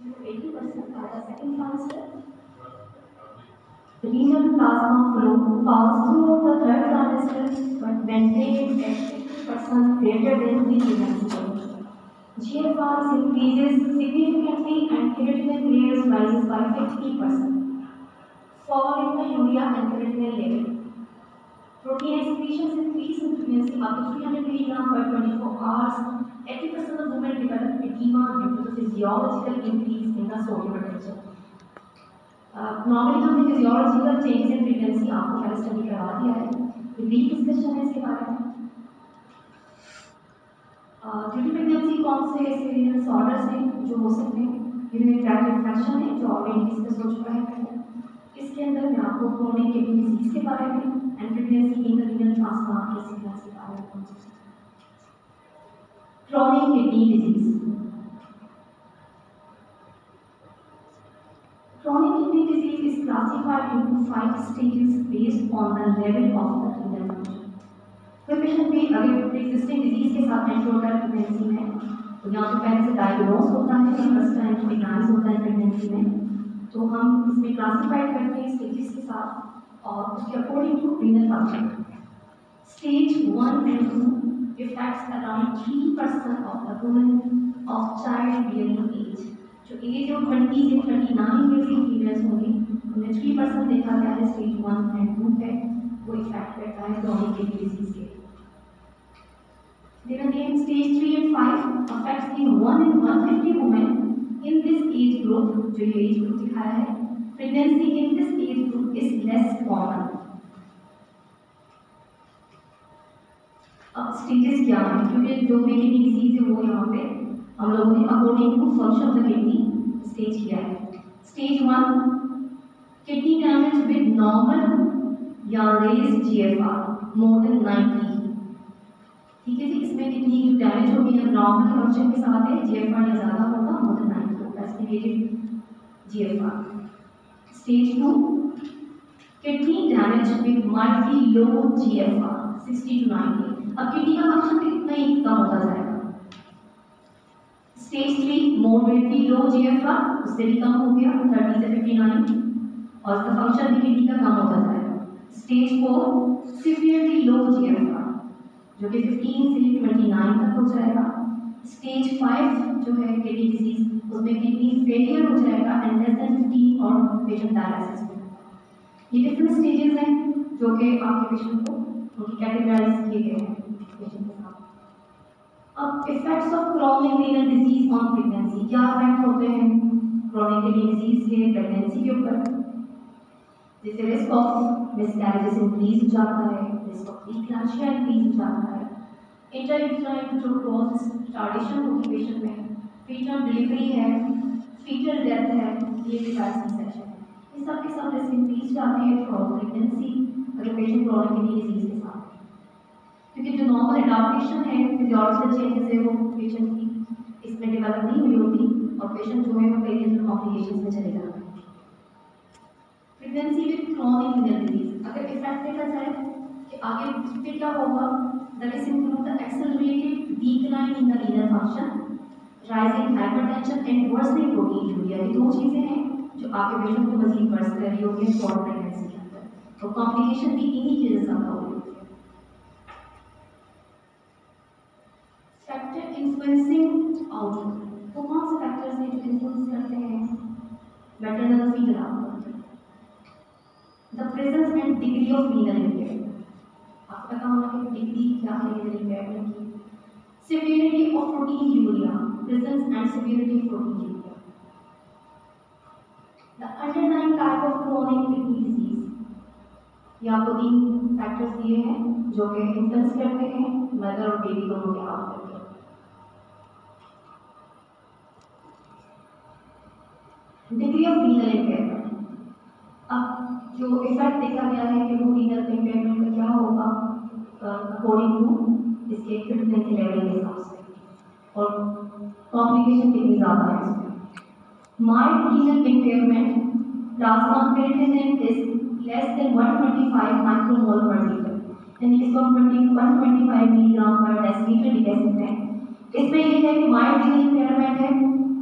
80% are the second trimester. The renal plasma flow falls through the third trimester but maintained at 50% greater than the trimester. GFR increases significantly and creatinine layers rises by 50%. Fall in the urea and creatinine level. Protein excretions increase in frequency up to 300 mg per 24 hours. 80% of women develop edema due to the physiological increase in the sodium potential. Normally हमने physiological change in pregnancy आपको पहले study करवा दिया है। Brief discussion है इसके बारे में। ड्यूटी प्रेगनेंसी कौन से ऐसे डिसऑर्डर्स हैं जो हो सकते हैं? यूरिनरी ट्रैक्ट इन्फेक्शन है जो ऑलरेडी डिस्कस हो चुका है पहले। इसके अंदर मैं आपको क्रोनिक किडनी डिजीज के बारे में and pregnancy in renal transplant के सिक्वेंस के बारे में बताऊंगा। Chronic kidney disease. Chronic kidney disease is classified into 5 stages based on the level of the renal function. कोई पेशेंट भी अगर एक्जिस्टिंग डिजीज के साथ एंटर होता है प्रेगनेंसी में, तो यहाँ पे पहले से डायग्नोस होता है या फर्स्ट टाइम प्रेगनेंस होता है प्रेगनेंसी में, तो हम इसमें क्लासिफाइड करते हैं स्टेजेस के साथ और उसके according to renal function. Stage 1 and 2 affects around 3% of the women of childbearing age. जो एज ऑफ 20 से 39 ईयर्स की फीमेल्स होंगी उनमें 3% देखा गया है स्टेज 1 and 2 पे वो इफेक्ट करता है क्रोनिक किडनी डिजीज के। Then again stage 3 and 5 affects in 1 in 150 women in this age group। जो ये एज ग्रुप दिखाया है, pregnancy in this age group is less common। अब स्टेजेस क्या हैं, क्योंकि जो भी किडनी डिजीज है वो यहाँ पे हम लोगों ने according to function of the kidney stage किया है। Stage 1 kidney damage with normal या रेज्ड जीएफआर मोर देन 90। ठीक है जी, इसमें किडनी जो डैमेज होगी या नॉर्मल फंक्शन के साथ है जीएफआर या ज़्यादा होगा मोर देन 90 होगा estimated GFR. Stage 2 kidney damage with mildly low GFR 60 to 90। अब किडनी का फंक्शन भी इतना ही कम होता जाएगा। स्टेज 3 मॉडरेटली लो जीएफआर, उससे भी कम हो गया 30 से 59 और उसका फंक्शन भी किडनी का कम होता जाएगा। स्टेज 4 सिवियरली लो जीएफआर जो कि 15 से 29 तक हो जाएगा। स्टेज 5 जो है किडनी डिजीज उसमें किडनी फेलियर हो जाएगा एंड लेस देन 15 और पेशेंट डायलिसिस में। ये डिफरेंट स्टेजेस हैं जो कि आपके पेशेंट को उनकी कैटेगराइज किए गए हैं पेशेंट के साथ। अब effects of chronic renal disease on pregnancy, क्या इफेक्ट होते हैं क्रोनिक किडनी डिजीज के प्रेगनेंसी के ऊपर? जैसे रिस्क ऑफ मिसकैरेजेस इंक्रीज हो जाता है, रिस्क ऑफ प्रीक्लैम्सिया इंक्रीज हो जाता है, इंटरयूटेराइन जो ग्रोथ रिटार्डेशन होगी पेशेंट में, प्रीटर्म डिलीवरी है, फीटल डेथ है, ये भी सारी सेक्शन है। इस सब के सब रिस्क इंक्रीज जाते हैं थ्रू प्रेगनेंसी अगर पेशेंट क्रोनिक किडनी डिजीज के साथ, क्योंकि जो नॉर्मल एडाप्टेशन है फिजियोलॉजिकल चेंजेस है वो पेशेंट की इसमें डेवलप नहीं हुई होती और पेशेंट जो है वो पेरिनेटल कॉम्प्लिकेशंस में चले जाते हैं। Pregnancy with chronic renal disease अगर इफेक्ट देखा जाए कि आगे फिर क्या होगा, that is include the accelerated decline in the renal function, rising hypertension and worsening proteinuria. ये दो चीज़ें हैं जो आपके पेशेंट को मजीद वर्स कर रही होगी फॉर प्रेगनेंसी के अंदर, तो कॉम्प्लिकेशन भी इन्हीं की वजह से ज़्यादा होगी। फैक्टर इन्फ्लुएंसिंग आउटकम, वो कौन से फैक्टर्स हैं जो इन्फ्लुएंस करते हैं maternal fetal outcome? The presence and degree of renal impairment, आपको पता होगा कि डिग्री क्या है रीनल इम्पेयरमेंट की। Severity of proteinuria, presence and severity of proteinuria. The underlying type of chronic kidney disease, ये आपको 3 फैक्टर्स दिए हैं जो कि इन्फ्लुएंस करते हैं मदर और बेबी दोनों के outcome. Degree of renal impairment, अब जो इफेक्ट देखा गया है कि वो रीनल इम्पेयरमेंट का क्या होगा अकॉर्डिंग टू इसके फिटनेस के लेवल के हिसाब से और कॉम्प्लिकेशन कितनी ज़्यादा है इसमें। Mild renal impairment, plasma creatinine is less than 125 micromole पर लीटर, यानी इसको 125 मिलीग्राम पर डेसीलीटर लिख सकते हैं। इसमें ये है कि माइल्ड रीनल इम्पेयरमेंट है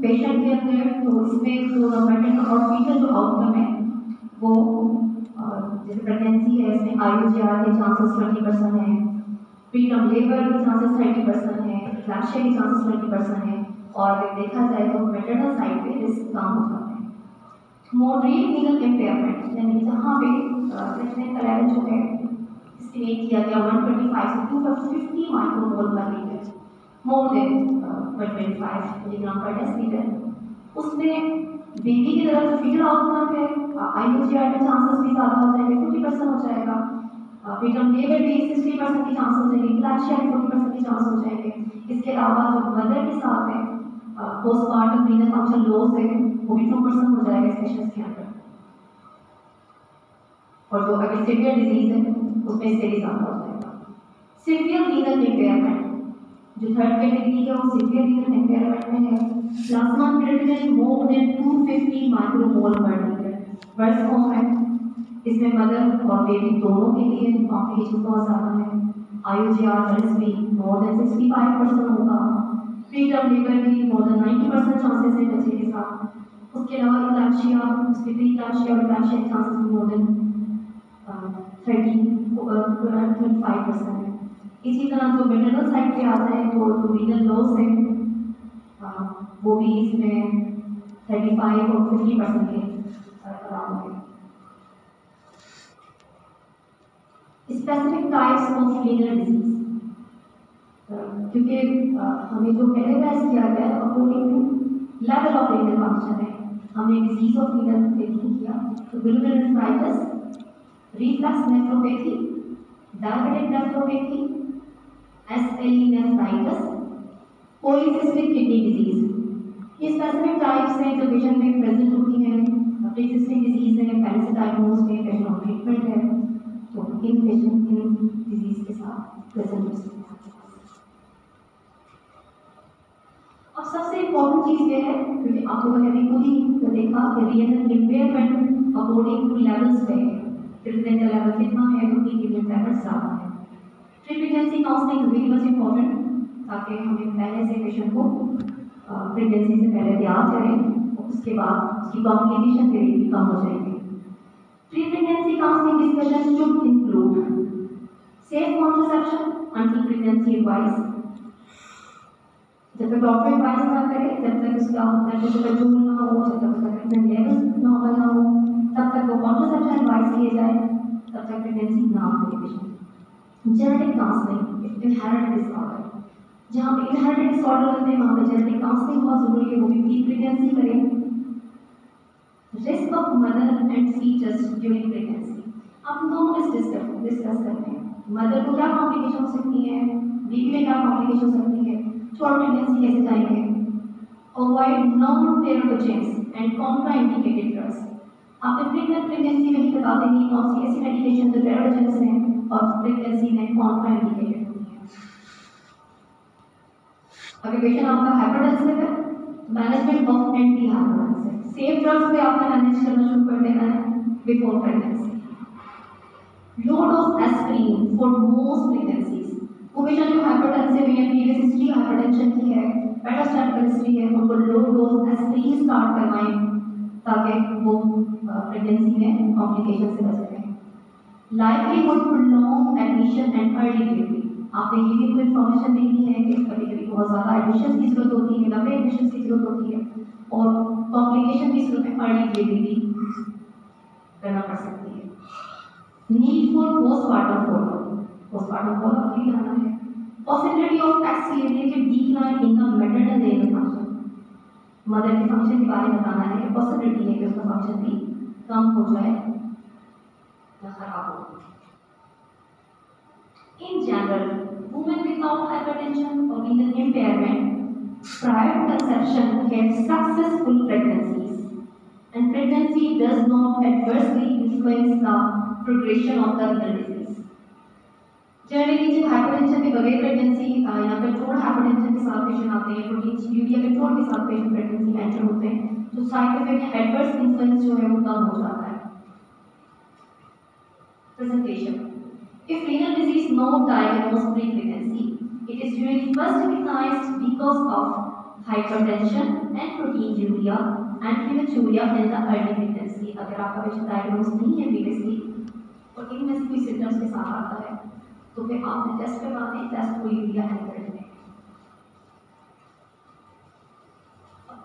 पेशेंट के अंदर, तो इसमें जो मैटरनल और फीटल जो आउटकम है वो जैसे प्रेगनेंसी है, इसमें IUGR के चांसेस 20% है, प्रीटर्म लेबर के चांसेस 30% है, इक्लाम्शिया के चांसेस 20% है, और अगर देखा जाए तो मैटरनल साइड पे रिस्क कम हो जाता है। मॉडरेट रीनल इम्पेयरमेंट यानी जहाँ पे क्रिएटिनिन का लेवल जो है एस्टिमेट किया गया 125 से 250 माइक्रोमोल पर लीटर, मोर देन 125 मिलीग्राम पर डेसीलीटर, उसमें बेबी की तरफ जो फीटल आउटकम है IUGR के चांसेस भी ज़्यादा हो जाएंगे, 50% हो जाएगा, प्रीटर्म लेबर भी 60% की चांस हो जाएगी, इक्लाम्शिया के 40% की चांस हो जाएंगे। इसके अलावा जो मदर के साथ है पोस्टमार्टम रीनल फंक्शन लॉस है वो भी 2% हो जाएगा इस पेशेंट्स के अंदर, और जो अगर सीवियर डिजीज है उसमें इससे भी ज़्यादा हो जाएगा। सीवियर रीनल इम्पेयरमेंट जो थर्ड कैटेगरी है वो सीवियर रीनल इम्पेयरमेंट में है, plasma creatinine more than 250 micromole पर लीटर, वर्स्ट फॉर्म है, इसमें मदर और बेबी दोनों के लिए कॉम्प्लिकेशन बहुत ज़्यादा है, IUGR रिस्क भी मोर देन 65% होगा, प्रीटर्म लेबर भी मोर देन 90% चांसेस है बच्चे के साथ, उसके अलावा इक्लाम्शिया, उसके प्री इक्लाम्शिया और इक्लाम्शिया के चांसेस भी मोर देन 35% है। इसी तरह जो मैटरनल साइड पे आता है तो जो रीनल लॉस है वो भी इसमें 35 और 50% के अराउंड है। Specific types of renal disease, क्योंकि हमें जो कैटेगराइज किया गया है according to level of renal function है, हमने डिजीज ऑफ रीनल देखी किया तो glomerulonephritis, reflux nephropathy, diabetic nephropathy, SLE nephritis, polycystic kidney disease, ये स्पेसिफिक टाइप्स हैं जो पेशेंट में प्रेजेंट होती हैं। प्रीएक्जिस्टिंग डिजीज है, पहले से डायग्नोज है, पेशेंट ऑन ट्रीटमेंट है, तो इन पेशेंट इन डिजीज के साथ प्रेजेंट हो सकते हैं। अब सबसे इम्पोर्टेंट चीज़ ये है, क्योंकि आप लोगों ने भी खुद ही देखा कि renal impairment according two levels पे है, क्रिएटिनिन का लेवल कितना है तो की लेवल ज़्यादा है। Pregnancy counselling very much important, ताकि हमें पहले से पेशेंट को प्रेगनेंसी से पहले तैयार करें और उसके बाद उसकी कॉम्प्लिकेशन रेट भी कम हो जाएगी। Pre pregnancy counselling discussion should include safe contraception until pregnancy advice, जब तक डॉक्टर एडवाइस ना करे, जब तक उसका ब्लड कंट्रोल ना हो, जब तक उसका प्रेगनेंट लेवल नॉर्मल ना हो, तब तक वो कॉन्ट्रासेप्शन एडवाइस किए जाए, तब तक प्रेगनेंसी ना करे patient. Genetic counselling, inherited disorder, जहाँ पे इनहेरिटेड डिसऑर्डर होते हैं वहाँ पे जेनेटिक काउंसलिंग बहुत ज़रूरी है, वो भी प्री प्रेगनेंसी करें। Risk of mother and foetus during pregnancy, हम दोनों डिस्कस करते हैं, मदर को क्या कॉम्प्लिकेशन हो सकती है, बेबी में क्या कॉम्प्लिकेशन हो सकती है, थ्रू प्रेगनेंसी कैसे जाएंगे, avoid non teratogens and contraindicated drugs, आपने प्रेगनेंसी में ही बता देंगे कौन सी ऐसी मेडिकेशन जो टेराटोजेंस हैं और प्रेगनेंसी में कॉन्ट्राइंडिकेटेड होती है। अगर पेशेंट आपका हाइपरटेंसिव है, management of anti hypertensive, safe drugs पे आपने मैनेज करना शुरू कर देना है before pregnancy. Low dose aspirin for most pregnancies, वो पेशेंट जो हाइपरटेंसिव है या प्रीवियस हिस्ट्री हाइपरटेंशन की है, मेटास्टैटिक हिस्ट्री है, उनको लो डोज एस्पिरिन स्टार्ट करवाएं ताकि वो प्रेगनेंसी में कॉम्प्लिकेशन से बच सकें। Livelihood prolong admission and early delivery, आपने ये भी कोई इन्फॉर्मेशन देखी है कि कभी कभी बहुत ज़्यादा एडमिशन की जरूरत होती है, लंबे एडमिशन की जरूरत होती है और कॉम्प्लिकेशन की सूरत में अर्ली डिलीवरी भी करना पड़ सकती है। Need for postmortem follow up, postmortem follow up भी आना है। Possibility of accelerated decline in the maternal labour function, mother के फंक्शन के बारे में बताना है कि पॉसिबिलिटी है कि उसका फंक्शन भी कम हो जाए या खराब हो। In general, women without hypertension or renal impairment prior to conception have successful pregnancies, and pregnancy does not adversely influence the progression of the renal disease. Generally जो हाइपरटेंशन के बगैर प्रेगनेंसी या कंट्रोल हाइपरटेंशन के साथ patient आते हैं, protein urea control के साथ पेशेंट प्रेगनेंसी में एंटर होते हैं, तो साइड इफेक्ट एडवर्स इन्फ्लुएंस जो है वो कम हो जाता है। Presentation, if renal disease not diagnosed pre-pregnancy, it is usually first recognized because of hypertension and proteinuria and hematuria in the early pregnancy। अगर आपका पेशेंट डायग्नोज नहीं है प्रीवियसली और इनमें से कोई सिम्टम्स के साथ आता है तो फिर आपने टेस्ट करवाने, टेस्ट को यूरिया एंड करने।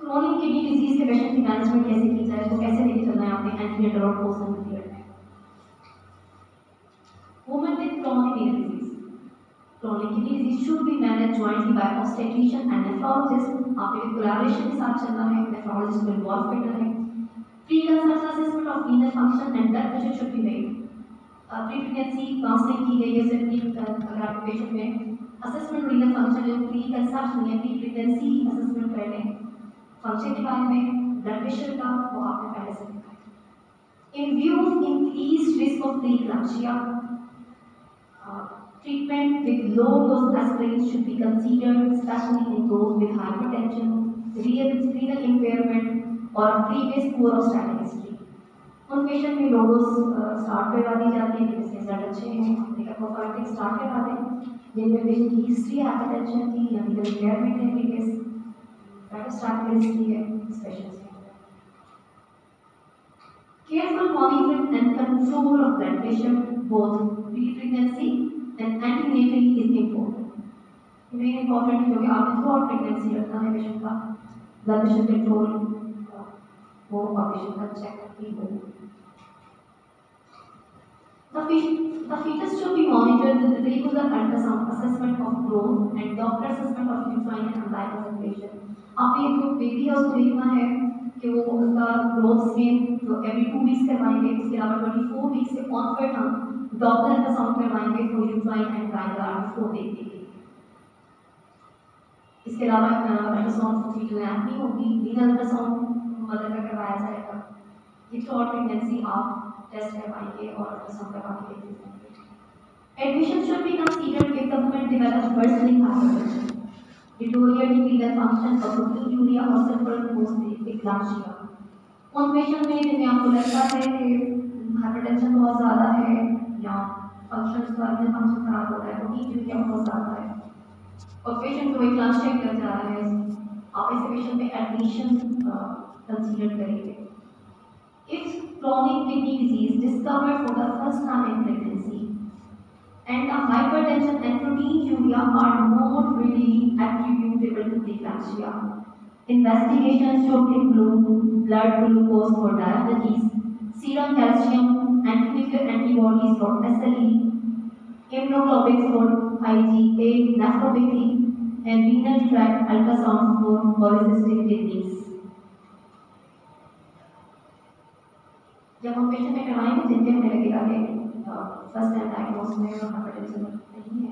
क्रोनिक किडनी डिजीज के पेशेंट की मैनेजमेंट कैसे की जाए, तो कैसे लेके चलना है आपने एंटीनेटल और पोस्ट पीरियड में। Women with chronic kidney disease, chronic kidney disease should be managed jointly by obstetrician and nephrologist। आपके कोलैबोरेशन के साथ चलना है, nephrologist को इन्वॉल्व करना है। Pre-conception assessment of renal function and blood pressure should be made। Pre-pregnancy counselling की गई है, सिर्फ अगर आपके पेशेंट में असेसमेंट रीनल फंक्शन जो प्री-कंसेप्शन या प्री-प्रेगनेंसी असेसमेंट कर लें फंक्शन के बारे में, ब्लड प्रेशर का, वो आपने पहले से देखा है। In view of increased risk of preeclampsia, treatment with low dose aspirin should be considered, especially in those with hypertension, renal impairment or previous poor obstetric history। उन पेशेंट में लो डोज स्टार्ट करवा दी जाती है, जिसके result अच्छे हैं, लेकिन प्रोफाइलेटिक start करवा दें। जिनमें पेशेंट की हिस्ट्री हाइपरटेंशन की या renal impairment है, प्रीवियस मेटास्टाटिक हिस्ट्री है, special careful monitoring and control of blood pressure both pre-pregnancy and antenatally is important। very important है, जो कि आपने थ्रू प्रेगनेंसी रखना है पेशेंट का ब्लड प्रेशर कंट्रोल वो पेशेंट का चेक की हो। The fetus should be monitored with regular ultrasound assessment of growth and doctor assessment of uterine and umbilical circulation। आप ये जो बेबी है उसको देखना है कि वो उसका ग्रोथ स्केल जो एवरी 2 वीक्स करवाएंगे, इसके अलावा 24 वीक्स से ऑनवर्ड हम डॉक्टर अल्ट्रासाउंड करवाएंगे फॉर यूट्राइन एंड गाइनोलॉजी को देखने के लिए। इसके अलावा अल्ट्रासाउंड फॉर फीटल एनाटॉमी होगी, रीनल अल्ट्रासाउंड मदर का करवाया जाएगा। ये थ्रू प्रेगनेंसी आप टेस्ट करवाएंगे और अल्ट्रासाउंड करवा के देख लीजिए। Admission should be considered if the woman develops worsening hypertension, deteriorating renal function or proteinuria or severe post-eclampsia। उन पेशेंट में जिन्हें आपको लगता है कि हाइपरटेंशन बहुत ज़्यादा है या फंक्शन खराब हो रहा है, प्रोटीन बहुत ज़्यादा है और पेशेंट को इक्लाम्सिया कर जा रहा है, आप ऐसे पेशेंट में एडमिशन कंसीडर करेंगे। If chronic kidney disease discovered for the first time in pregnancy and the hypertension and proteinuria are not really attributable to preeclampsia, investigations should include blood glucose for diabetes, serum calcium, antinuclear antibodies for SLE, immunoglobulins for IgA nephropathy, and renal tract ultrasound for polycystic kidneys। जब हम patient में करवाएंगे जिनके हमें लगेगा कि first time diagnose में hypertension नहीं है,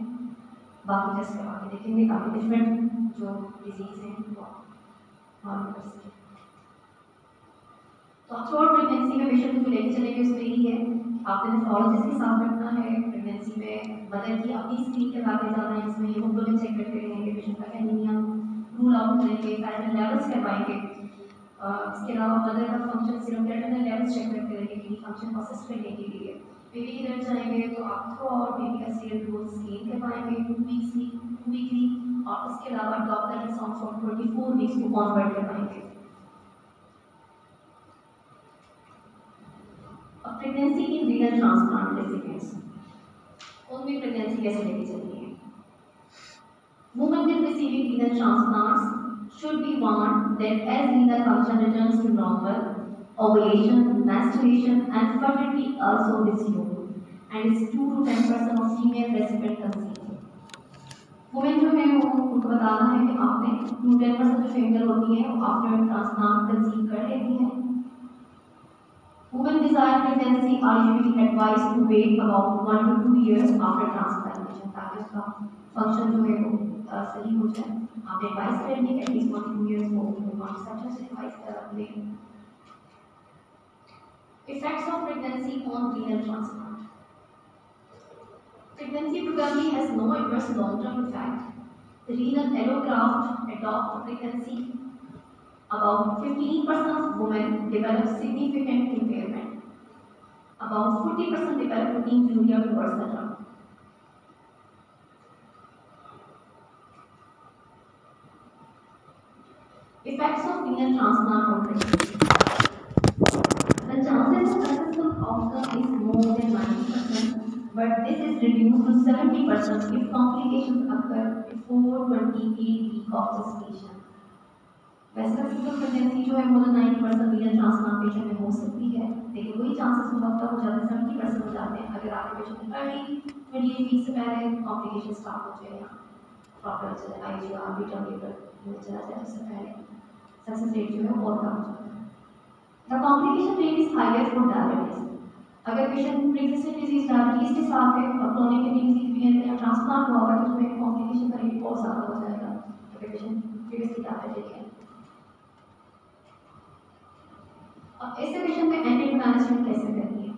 बाकी टेस्ट करवा के देखेंगे, काफ़ी डिफरेंट जो डिजीज़ हैं वो मालूम कर सकें। तो आप थ्रू प्रेगनेंसी में पेशेंट को लेके चलेंगे उसमें यही है आपने नेफ्रोलॉजिस्ट के साथ रखना है। प्रेगनेंसी में मदर की अपनी स्क्रीन करवा के जाना है, जिसमें हीमोग्लोबिन चेक करके रहेंगे, पेशेंट का एनीमिया रूल आउट करेंगे, फैट लेवल्स करवाएंगे। इसके अलावा मदर का function serum creatinine levels check करते रहेंगे कि फंक्शन को असेस करने के लिए। बेबी की तरफ जाएंगे तो आपको और बेबी का सीरम ग्रोथ स्कैन करवाएंगे 2 वीकली और उसके अलावा डॉक्टर अल्ट्रासाउंड फॉर 24 वीक्स को ऑनवर्ड करवाएंगे। अब प्रेगनेंसी इन रीनल ट्रांसप्लांट रेसिपिएंट्स, उनमें प्रेगनेंसी कैसे लेके चलनी है। Women with receiving renal transplants should be warned that as renal function returns to normal, ovulation, menstruation and fertility also resume and is 2 to 10% of female recipient conceive। Women जो है वो उनको बताना है कि आपने 2 to 10% जो फीमेल होती है वो आफ्टर ट्रांसप्लांट कंसीव कर लेती है। Women desiring pregnancy are usually advised to wait about 1 to 2 years after transplantation ताकि उसका फंक्शन जो है वो सही हो जाए। आप एडवाइस करेंगे कि एटलीस्ट 1 to 2 years हो कॉन्सेप्शन से एडवाइस लें। Effects of pregnancy on renal transplant. Pregnancy probably has no adverse long-term effect. The renal allograft adopt pregnancy. About 15% of women develop significant impairment. About 40% develop proteinuria towards the term. Effects of renal transplant on pregnancy. The chances of successful outcome is more than 90%, but this is reduced to 70% if complications occur before 28 week of gestation. वैसे successful pregnancy जो है मोर than 90% renal transplantation में हो सकती है, लेकिन वही chances बहुत कम हो जाते हैं, 70% हो जाते हैं अगर आपके पेशेंट अर्ली 28 वीक से पहले कॉम्प्लिकेशन स्टार्ट हो जाए या प्रॉपर चले आईजीआर बीटा लेवल में चला जाए उससे पहले सक्सेस रेट जो है बहुत कम हो जाता है। The complication rate is highest for diabetes. अगर पेशेंट प्री-एक्जिस्टिंग डिजीज डायबिटीज के साथ है और क्रोनिक किडनी डिजीज भी है या ट्रांसप्लांट हुआ है तो उसमें कॉम्प्लिकेशन का रेट बहुत ज़्यादा हो जाएगा अगर पेशेंट प्रीवियसली डायबिटिक है। ऐसे पेशेंट में एंटी मैनेजमेंट कैसे करनी है?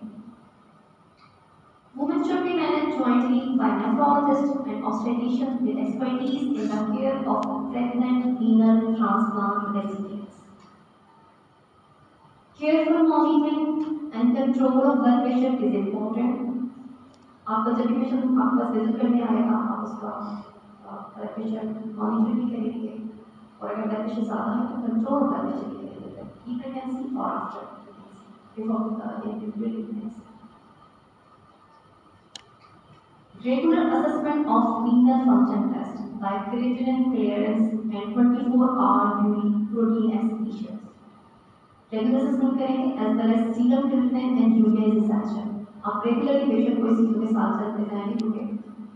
Women should be managed jointly by nephrologist and obstetrician with expertise in the care of pregnant renal transplant recipients. Careful monitoring and control of blood pressure is important. आपका जब भी patient आपके पास visit करने आएगा आप उसका ब्लड प्रेशर मॉनिटर भी करेंगे और अगर ब्लड प्रेशर ज़्यादा है तो कंट्रोल ब्लड प्रेशर भी करेंगे प्री प्रेगनेंसी और after pregnancy before pregnancy. Regular assessment of renal function test like creatinine clearance and 24-hour protein excretions. Regular assessment करेंगे as well as serum creatinine and urea is essential. आप regularly patient को इस चीज़ों के साथ चलते जाएंगे क्योंकि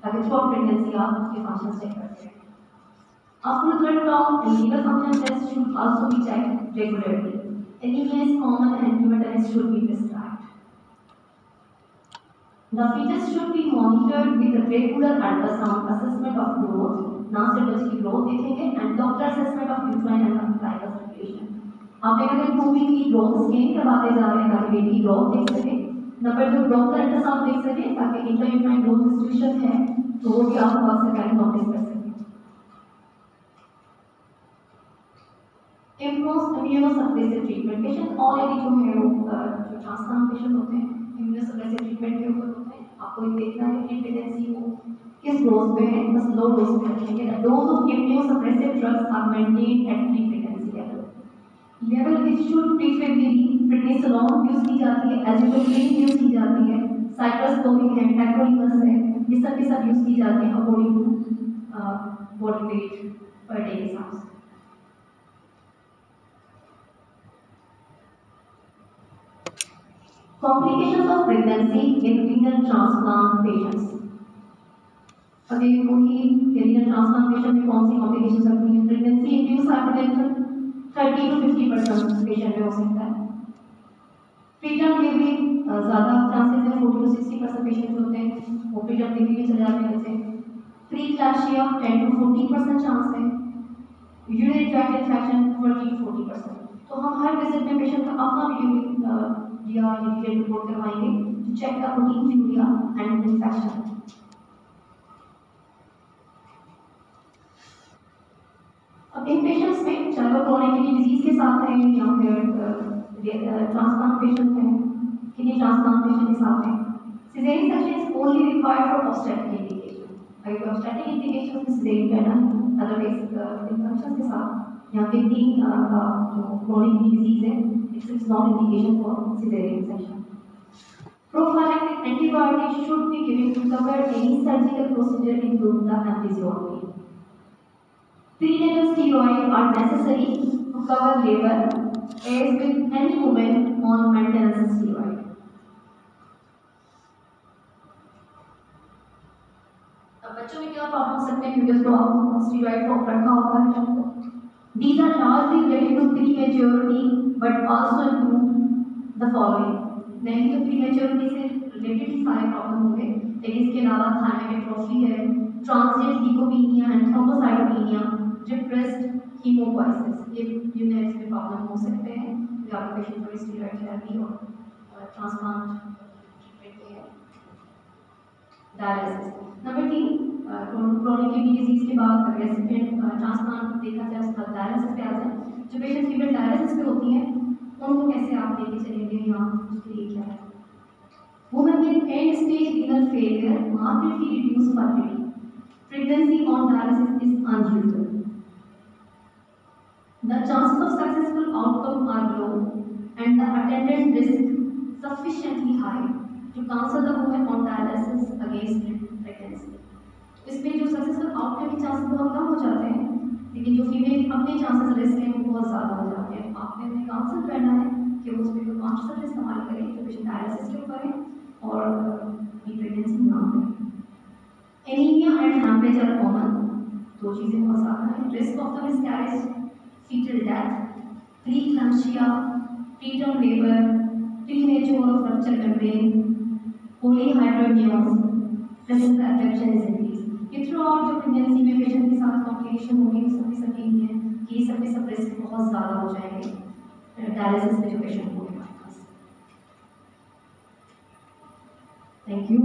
ताकि थ्रू आउट प्रेगनेंसी आप उसके फंक्शंस चेक करते हैं। After blood count and liver function test should also be checked regularly. Anemia is common and hemodialysis should be prescribed. The fetus should be monitored with a regular ultrasound assessment of growth. ना सिर्फ बच्चे की growth देखेंगे and doctor assessment of uterine and umbilical circulation. आप अगर 2 week की growth scan करवाते जा रहे हैं ताकि बेबी की ग्रोथ देख सके, नंबर 2 डॉक्टर अल्ट्रासाउंड देख सके ताकि इंट्रा-यूट्राइन ग्रोथ रिस्ट्रिक्शन है तो वो भी आप वक्त से पहले नोटिस कर सकें। इम्यूनोसप्रेसिव ट्रीटमेंट पेशेंट ऑलरेडी जो है वो जो ट्रांसप्लांट पेशेंट होते हैं इम्यूनोसप्रेसिव ट्रीटमेंट के ऊपर होते हैं। आपको ये देखना है कि प्रेगनेंसी को किस डोज पे है, बस लो डोज पे रखेंगे। The dose of immunosuppressive drugs are maintained at pre pregnancy level which should preferably prednisolone use की जाती है, एजिथ्रोमिन यूज की जाती है, साइक्लोस्पोरिन है, टैक्रोलिमस है, ये सब के सब यूज की जाती हैं according to body weight per day के हिसाब से। Complications of pregnancy in renal transplant patients. अगर वही renal transplant patient में कौन सी complications होती हैं? Pregnancy induced hypertension 30 to 50% patient में हो सकता है। preterm delivery ज़्यादा chances है 40 to 60% patient जो होते हैं वो preterm delivery में चले जाते हैं बच्चे। Preeclampsia 10 to 14% chance है। urinary tract infection 30 to 40%। तो हम हर विजिट में पेशेंट का अपना या रिपोर्ट करवाएंगे to check the proteinuria and infection. अब इन पेशेंट्स में चाहे वो क्रोनिक किडनी डिजीज के साथ हैं या फिर ट्रांसप्लांट पेशेंट हैं, किडनी ट्रांसप्लांट पेशेंट के साथ हैं, caesarean section is only required for obstetric indication. अगर ऑब्स्टेट्रिक इंडिकेशन में सिजेरियन करना है, अदरवाइज इन्फेक्शन के साथ या किडनी का जो क्रोनिक किडनी डिजीज है it's not indication for caesarean section. Prophylactic antibiotics should be given to cover any surgical procedure including the episiotomy. Prenatal steroids are necessary to cover labor as with any woman on maintenance steroid. अब बच्चों में क्या problem हो सकते हैं क्योंकि उसको steroid को रखा होता है। These are largely related to prematurity but also include the following. नहीं तो प्रीमेच्योरिटी से रिलेटेड ही सारे प्रॉब्लम होंगे, लेकिन इसके अलावा थायराइड एट्रोफी है, transient leukopenia and thrombocytopenia, depressed haemopoiesis, ये यूनिट्स में प्रॉब्लम हो सकते हैं या पेशेंट को स्टेरॉइड थेरेपी और ट्रांसप्लांट ट्रीटमेंट के dialysis. Number 3 chronic kidney disease के बाद अगर रेसिपिएंट ट्रांसप्लांट देखा जाए उसके बाद डायलिसिस पे आ जाए, जो पेशेंट फीमेल डायलिसिस पे होती हैं उनको कैसे आप लेके चलेंगे या उसके लिए क्या है? Women with and stage renal failure markedly reduce fertility, pregnancy on dialysis is unusual. The chances of successful outcome are low and the attendant risk sufficiently high to counsel the woman on dialysis against pregnancy. इसमें जो successful outcome के chances बहुत कम हो जाते हैं, लेकिन जो female अपने चांसेस रिस्क हैं वो बहुत ज़्यादा हो जाते हैं। आपने अपने काउंसिल करना है कि वो उसमें कोई कॉन्शियस इस्तेमाल करें जो पेशेंट डायलिसिस के ऊपर है और प्रेगनेंसी ना करें। Anaemia and haemorrhage are common, दो चीज़ें बहुत ज़्यादा हैं। Risk of the miscarriage, fetal death, preeclampsia, preterm labour, premature rupture membrane, polyhydramnios, risk affection is increase. ये थ्रू आउट जो प्रेगनेंसी में पेशेंट के साथ कॉम्प्लिकेशन होगी वो सभी हैं कि ये सब रिस्क बहुत ज़्यादा हो जाएंगे डायलिसिस में जो पेशेंट होंगे हमारे पास। Thank you.